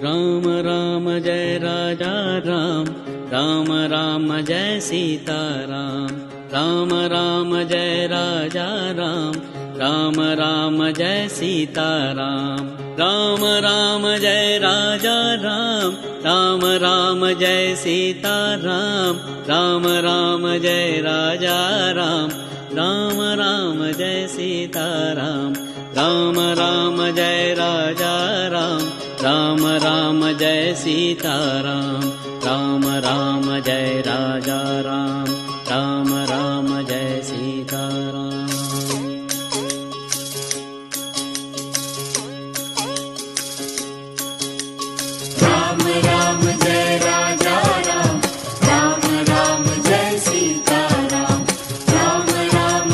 Ram Ram Jai Raja Ram, Ram Ram Jai Sita Ram. Ram Ram Jai Raja Ram, Ram Ram Jai Sita Ram. Ram Ram Jai Raja Ram, Ram Ram Jai Sita Ram. Ram Ram Jai Raja Ram, Ram Ram Jai Sita Ram. Ram Ram Jai Raja Ram, Ram Ram Jai Sita Ram.